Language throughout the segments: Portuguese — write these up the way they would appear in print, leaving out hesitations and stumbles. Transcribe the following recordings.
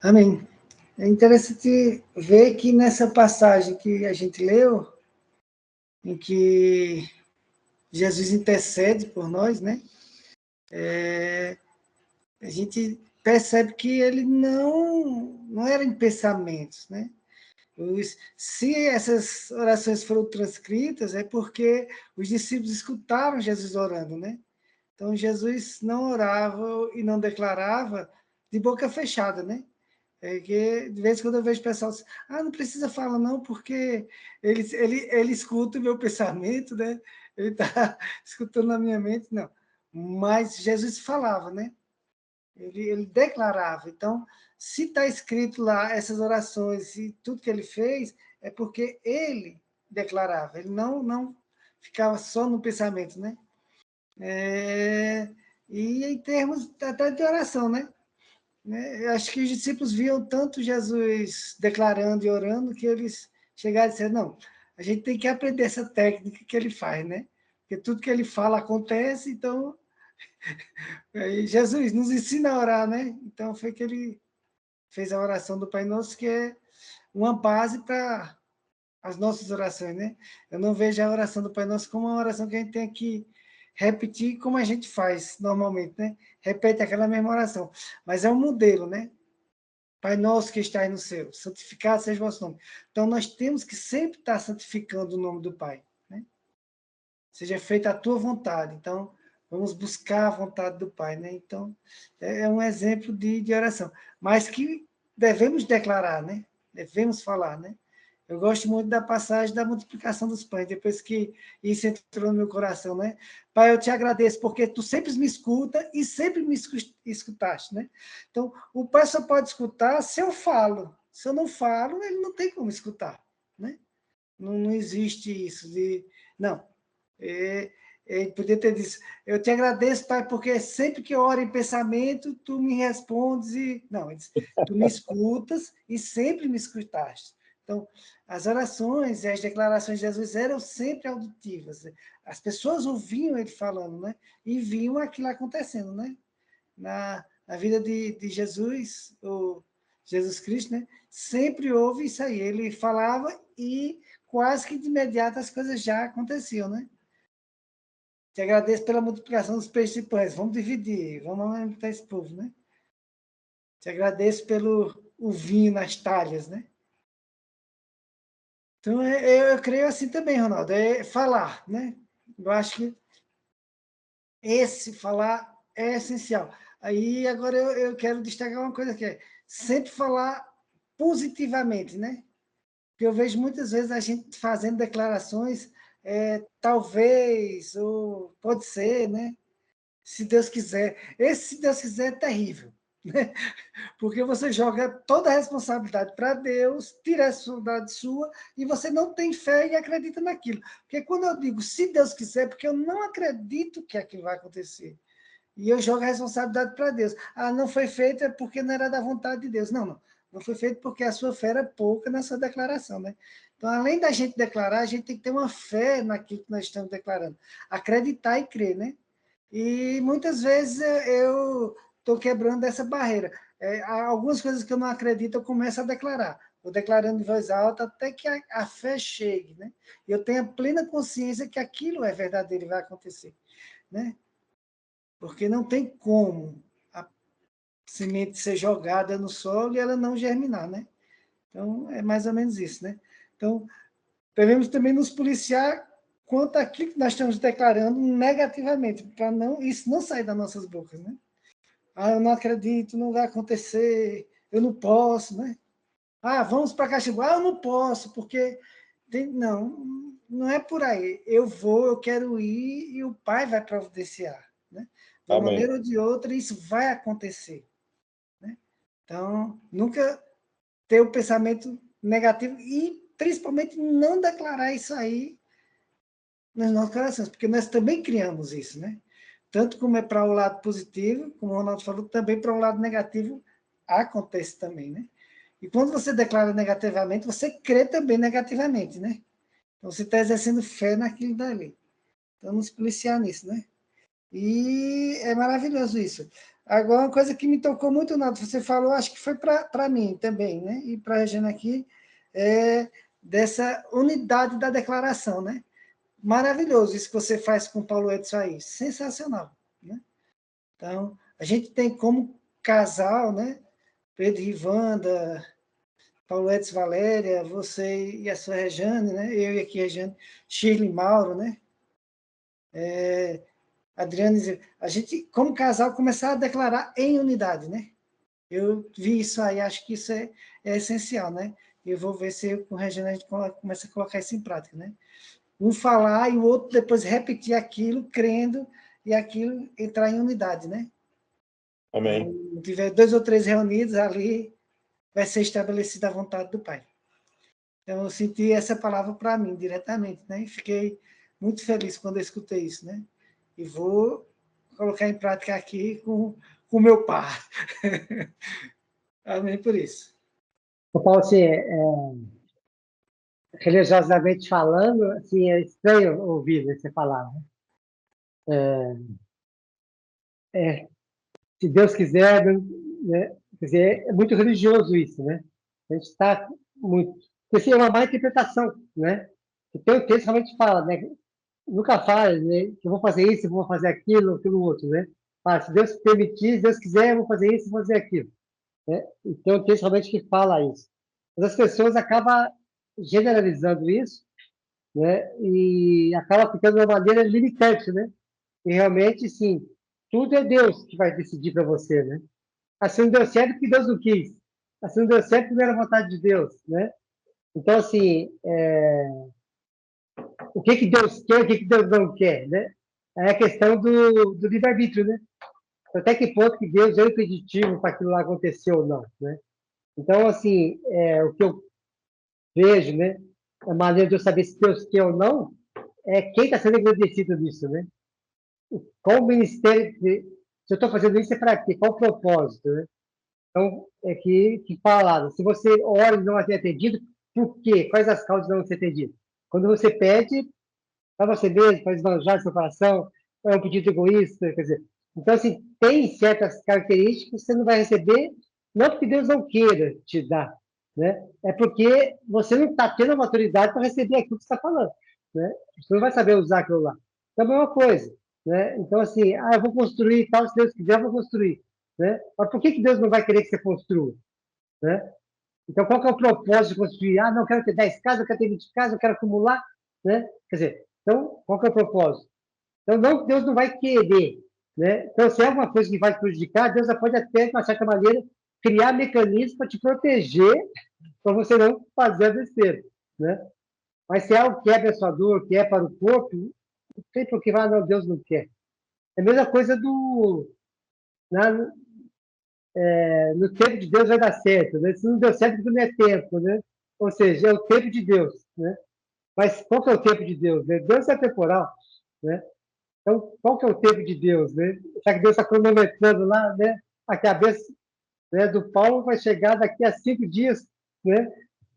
Amém. É interessante ver que nessa passagem que a gente leu, em que Jesus intercede por nós, né? A gente percebe que ele não era em pensamentos, né? Se essas orações foram transcritas, é porque os discípulos escutaram Jesus orando, né? Então, Jesus não orava e não declarava de boca fechada, né? É que, de vez em quando eu vejo pessoal assim, não precisa falar não, porque ele escuta o meu pensamento, né? Ele está escutando na minha mente, não. Mas Jesus falava, né? Ele declarava. Então, se está escrito lá essas orações e tudo que ele fez, é porque ele declarava, ele não ficava só no pensamento, né? E em termos até de oração, né? Eu acho que os discípulos viam tanto Jesus declarando e orando que eles chegaram a dizer, não, a gente tem que aprender essa técnica que ele faz, né? Porque tudo que ele fala acontece, então Jesus nos ensina a orar, né? Então foi que ele fez a oração do Pai Nosso, que é uma base para as nossas orações, né? Eu não vejo a oração do Pai Nosso como uma oração que a gente tem que repetir como a gente faz normalmente, né? Repete aquela mesma oração. Mas é um modelo, né? Pai Nosso que estás no céu, santificado seja o vosso nome. Então nós temos que sempre estar santificando o nome do Pai, né? Seja feita a tua vontade. Então, vamos buscar a vontade do Pai, né? Então, é um exemplo de oração. Mas que devemos declarar, né? Devemos falar, né? Eu gosto muito da passagem da multiplicação dos pães, depois que isso entrou no meu coração, né? Pai, eu te agradeço, porque tu sempre me escuta e sempre me escutaste, né? Então, o Pai só pode escutar se eu falo. Se eu não falo, ele não tem como escutar, né? Não existe isso de... Não, ele podia ter dito, eu te agradeço, Pai, porque sempre que eu oro em pensamento, tu me respondes e... Não, ele disse, tu me escutas e sempre me escutaste. Então, as orações e as declarações de Jesus eram sempre auditivas. As pessoas ouviam ele falando, né? E viam aquilo acontecendo, né? Na vida de Jesus, o Jesus Cristo, né? Sempre houve isso aí. Ele falava e quase que de imediato as coisas já aconteciam, né? Te agradeço pela multiplicação dos peixes e pães. Vamos dividir, vamos alimentar esse povo, né? Te agradeço pelo o vinho nas talhas, né? Então, eu creio assim também, Ronaldo, é falar, né? Eu acho que esse falar é essencial. Aí, agora, eu quero destacar uma coisa que é sempre falar positivamente, né? Porque eu vejo muitas vezes a gente fazendo declarações, talvez, ou pode ser, né? Se Deus quiser. Esse, se Deus quiser, é terrível, né? Porque você joga toda a responsabilidade para Deus, tira a responsabilidade sua, e você não tem fé e acredita naquilo. Porque quando eu digo se Deus quiser, é porque eu não acredito que aquilo vai acontecer. E eu jogo a responsabilidade para Deus. Não foi feito é porque não era da vontade de Deus. Não, não. Não foi feito porque a sua fé era pouca na sua declaração, né? Então, além da gente declarar, a gente tem que ter uma fé naquilo que nós estamos declarando. Acreditar e crer, né? E muitas vezes eu estou quebrando essa barreira. Há algumas coisas que eu não acredito, eu começo a declarar. Vou declarando em voz alta até que a fé chegue, né? Eu tenho a plena consciência que aquilo é verdadeiro e vai acontecer, né? Porque não tem como a semente ser jogada no solo e ela não germinar, né? Então, é mais ou menos isso, né? Então, devemos também nos policiar quanto àquilo que nós estamos declarando negativamente, para não isso não sair das nossas bocas, né? Eu não acredito, não vai acontecer, eu não posso, né? Vamos para Caxambu. Eu não posso, porque não é por aí. Eu vou, eu quero ir e o Pai vai providenciar, né? De uma Amém. maneira ou de outra, isso vai acontecer, né? Então, nunca ter o pensamento negativo e, principalmente, não declarar isso aí nos nossos corações, porque nós também criamos isso, né? Tanto como é para o lado positivo, como o Ronaldo falou, também para o lado negativo acontece também, né? E quando você declara negativamente, você crê também negativamente, né? Então você está exercendo fé naquilo dali. Então, vamos policiar nisso, né? E é maravilhoso isso. Agora, uma coisa que me tocou muito, Nato, você falou, acho que foi para mim também, né? E para a Regina aqui, é dessa unidade da declaração, né? Maravilhoso isso que você faz com o Paulo Edson aí, sensacional, né? Então, a gente tem como casal, né? Pedro e Wanda, Paulo Edson Valéria, você e a sua Rejane, né? Eu e aqui a Rejane, Shirley Mauro, né? Adriane, a gente, como casal, começar a declarar em unidade, né? Eu vi isso aí, acho que isso é essencial, né? Eu vou ver se eu com o Regina a gente começa a colocar isso em prática, né? Um falar e o outro depois repetir aquilo, crendo, e aquilo entrar em unidade, né? Amém. Então, tiver 2 ou 3 reunidos ali, vai ser estabelecida a vontade do Pai. Então, eu senti essa palavra para mim diretamente, né? E fiquei muito feliz quando eu escutei isso, né? E vou colocar em prática aqui com o meu par. Amém por isso. Paulo, assim, religiosamente falando, assim, é estranho ouvir você falar, né? Se Deus quiser, né? Quer dizer, é muito religioso isso, né? A gente está muito... Porque assim, é uma má interpretação, né? E tem um texto que realmente fala, né? Nunca fala, né? Que eu vou fazer isso, eu vou fazer aquilo outro, né? Fala, se Deus permitir, se Deus quiser, eu vou fazer isso, eu vou fazer aquilo, né? E tem um texto realmente que fala isso. Mas as pessoas acabam generalizando isso, né? E acaba ficando de uma maneira limitante, né? E realmente, sim, tudo é Deus que vai decidir para você, né? Assim não deu certo porque Deus não quis. Assim não deu certo porque não era vontade de Deus, né? Então, assim, o que que Deus quer, o que que Deus não quer, né? É a questão do livre-arbítrio, né? Até que ponto que Deus é impeditivo para aquilo lá acontecer ou não, né? Então, assim, o que eu vejo, né? A maneira de eu saber se Deus quer ou não é quem está sendo agradecido nisso, né? Qual o ministério, se eu estou fazendo isso é para quê? Qual o propósito, né? Então, é que falaram, se você ora e não é atendido, por quê? Quais as causas de não ser atendido? Quando você pede para você mesmo, para esbanjar seu coração, é um pedido egoísta, quer dizer. Então, assim, tem certas características que você não vai receber, não porque Deus não queira te dar, né? É porque você não está tendo a maturidade para receber aquilo que você está falando, né? Você não vai saber usar aquilo lá. Então, é uma coisa, né? Então, assim, eu vou construir tal, se Deus quiser, eu vou construir, né? Mas por que Deus não vai querer que você construa, né? Então, qual que é o propósito de construir? Ah, não, eu quero ter 10 casas, eu quero ter 20 casas, eu quero acumular, né? Quer dizer, então, qual que é o propósito? Então, não, Deus não vai querer, né? Então, se é alguma coisa que vai te prejudicar, Deus pode até, de uma certa maneira, criar mecanismos para te proteger, para você não fazer a besteira, né? Mas se é algo que é abençoador, que é para o corpo, não tem por que falar, não, Deus não quer. É a mesma coisa na, no tempo de Deus vai dar certo, né? Se não deu certo, porque não é tempo, né? Ou seja, é o tempo de Deus, né? Mas qual que é o tempo de Deus, né? Deus é temporal, né? Então, qual que é o tempo de Deus, né? Já que Deus está cronometrando lá, né? A cabeça, né, do Paulo vai chegar daqui a 5 dias, né?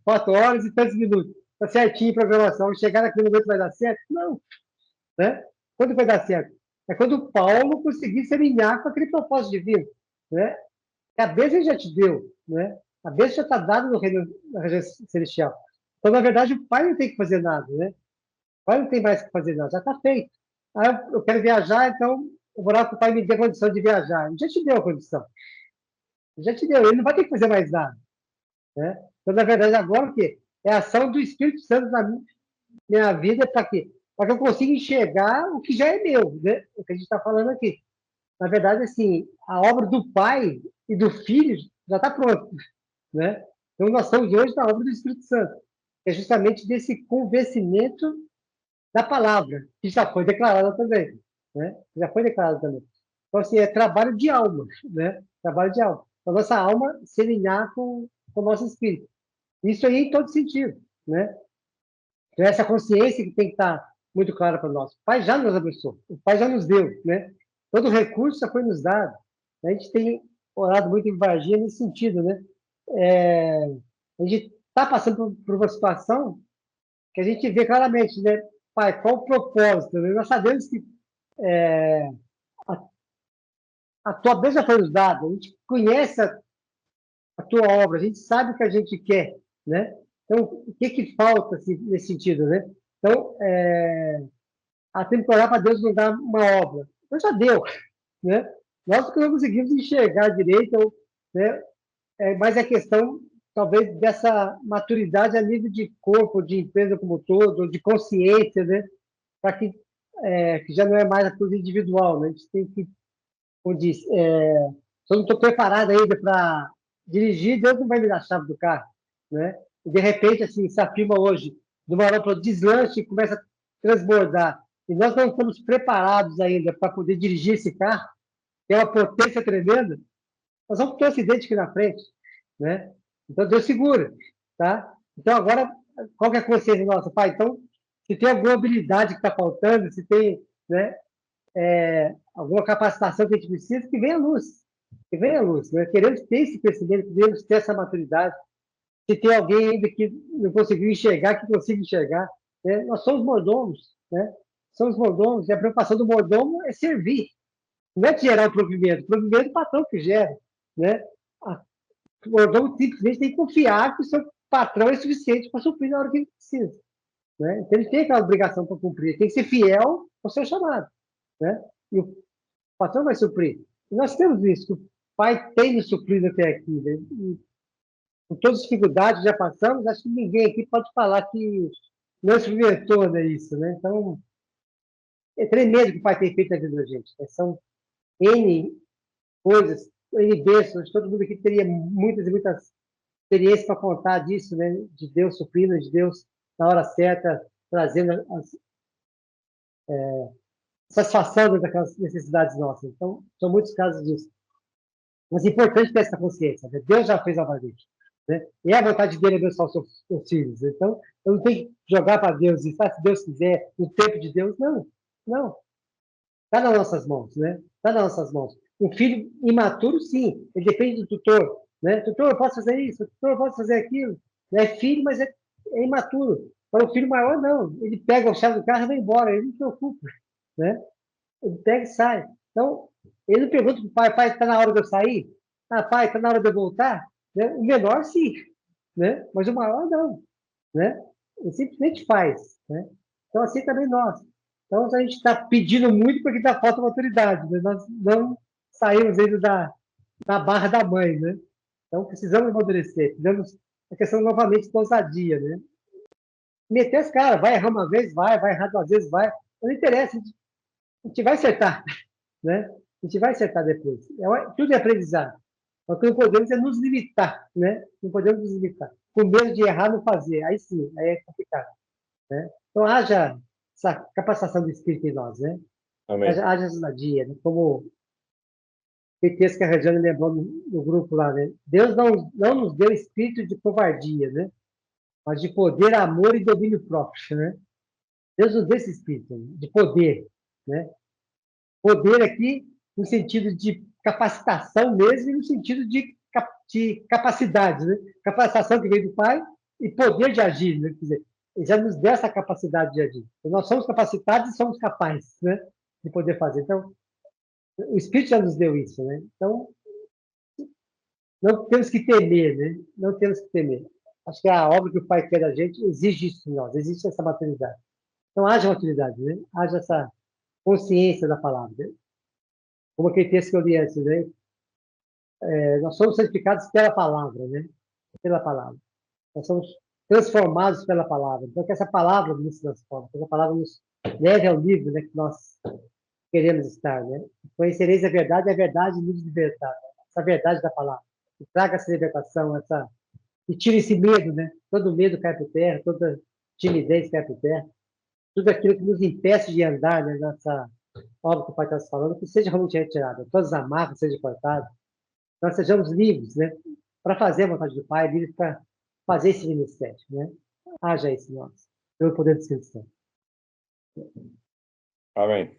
4 horas e tantos minutos. Está certinho a programação. Chegar naquele momento vai dar certo? Não, né? Quando vai dar certo? É quando o Paulo conseguir se alinhar com aquele propósito divino, né? A bênção ele já te deu, né? A bênção já está dada no reino, na região celestial. Então, na verdade, o pai não tem que fazer nada, né? O pai não tem mais que fazer nada, já está feito. Ah, eu quero viajar, então eu vou lá para o pai me dê a condição de viajar. Ele já te deu a condição. Ele já te deu, ele não vai ter que fazer mais nada, né? Então, na verdade, agora o quê? É a ação do Espírito Santo na minha vida para quê? Para que eu consiga enxergar o que já é meu, né? O que a gente está falando aqui. Na verdade, assim, a obra do Pai e do Filho já está pronta, né? Então, nós estamos hoje na obra do Espírito Santo, que é justamente desse convencimento da palavra, que já foi declarada também, né? Já foi declarada também. Então, assim, é trabalho de alma, né? Trabalho de alma. A nossa alma se alinhar com o nosso espírito. Isso aí em todo sentido, né? Então, essa consciência que tem que estar muito clara para nós. O Pai já nos abençoou, o Pai já nos deu, né? Todo recurso já foi nos dado. A gente tem orado muito em Varginha nesse sentido, né? A gente está passando por uma situação que a gente vê claramente, né? Pai, qual o propósito? Né? Nós sabemos que a tua bênção já foi nos dada, a gente conhece a tua obra, a gente sabe o que a gente quer, né? Então, o que que falta assim, nesse sentido, né? Então, temos que orar para Deus nos dar uma obra. Então, já deu, né? Nós que não conseguimos enxergar direito, né? Mas é questão, talvez, dessa maturidade a nível de corpo, de empresa como um todo, de consciência, né? Para que já não é mais a coisa individual, né? A gente tem que, como diz, se eu não estou preparado ainda para dirigir, Deus não vai me dar a chave do carro, né? E, de repente, assim, se afirma hoje, de uma hora para outra, deslanche e começa a transbordar. E nós não estamos preparados ainda para poder dirigir esse carro, que é uma potência tremenda, nós vamos ter um acidente aqui na frente, né? Então, Deus segura, tá? Então, agora, qual que é a consciência nossa? Pai, então, se tem alguma habilidade que está faltando, se tem, né, alguma capacitação que a gente precisa, que venha a luz. Que venha a luz, né? Queremos ter esse crescimento, queremos ter essa maturidade. Se tem alguém ainda que não conseguiu enxergar, que consiga enxergar, né? Nós somos mordomos, né? Somos mordomos, e a preocupação do mordomo é servir, não é gerar o provimento é o patrão que gera, né? O mordomo simplesmente tem que confiar que o seu patrão é suficiente para suprir na hora que ele precisa, né? Então, ele tem aquela obrigação para cumprir, tem que ser fiel ao seu chamado, né? E o patrão vai suprir. E nós temos isso, que o pai tem nos suprido até aqui, né? E, com todas as dificuldades que já passamos, acho que ninguém aqui pode falar que não experimentou, né, isso, né? Então, é tremendo o que o pai tem feito na vida da gente, né? São N coisas, N bênçãos, todo mundo aqui teria muitas e muitas experiências para contar disso, né? De Deus suprindo, de Deus na hora certa, trazendo satisfação daquelas necessidades nossas. Então, são muitos casos disso. Mas é importante ter essa consciência, né? Deus já fez a gente, né? E é a vontade dele abençoar os seus filhos. Então, eu não tenho que jogar para Deus e se Deus quiser, no tempo de Deus. Não, não. Está nas nossas mãos, né? Está nas nossas mãos. Um filho imaturo, sim, ele depende do tutor, né? Tutor, eu posso fazer isso, tutor, eu posso fazer aquilo. É filho, mas é imaturo. Para o filho maior, não. Ele pega o chave do carro e vai embora, ele não se preocupa, né? Ele pega e sai. Então, ele não pergunta para o pai, pai, está na hora de eu sair? Ah, pai, está na hora de eu voltar? Né? O menor, sim, né? Mas o maior, não, né? Ele simplesmente faz, né? Então, assim também nós. Então, a gente está pedindo muito porque dá falta de maturidade, né? Nós não saímos ainda da barra da mãe, né? Então, precisamos amadurecer, precisamos, a questão novamente da ousadia, né? Meter as caras, vai errar uma vez, vai errar duas vezes, vai. Não interessa, a gente vai acertar, né? A gente vai acertar depois. Tudo é aprendizado. O que não podemos é nos limitar, né? Não podemos nos limitar. Com medo de errar, não fazer. Aí sim, aí é complicado, né? Então, haja essa capacitação do Espírito em nós, né? Amém. Haja ousadia, né? Como o texto que a Regiane lembrou no grupo lá, né? Deus não nos deu espírito de covardia, né? Mas de poder, amor e domínio próprio, né? Deus nos deu esse espírito de poder, né? Poder aqui no sentido de capacitação mesmo e no sentido de capacidade, né? Capacitação que vem do Pai e poder de agir, né? Quer dizer, ele já nos deu essa capacidade de agir. Então, nós somos capacitados e somos capazes, né? De poder fazer. Então, o Espírito já nos deu isso, né? Então, não temos que temer, né? Não temos que temer. Acho que a obra que o Pai quer da gente exige isso em nós, existe essa maturidade. Então, haja maturidade, né? Haja essa consciência da palavra, né? Como aquele texto que eu li antes, né? Nós somos santificados pela palavra, né? Pela palavra. Nós somos transformados pela palavra. Então, que essa palavra nos transforme, que essa palavra nos leve ao nível, né, que nós queremos estar, né? Conhecereis a verdade nos libertar. Né? Essa verdade da palavra. Que traga essa libertação, e tira esse medo, né? Todo medo cai por terra, toda timidez cai por terra. Tudo aquilo que nos impede de andar, né, nessa obra que o Pai está falando, que seja realmente retirado. Todas as amarras sejam cortadas. Nós sejamos livres, né? Para fazer a vontade do Pai, livres para fazer esse ministério, né? Haja isso em nós, pelo poder do Espírito Santo. Amém.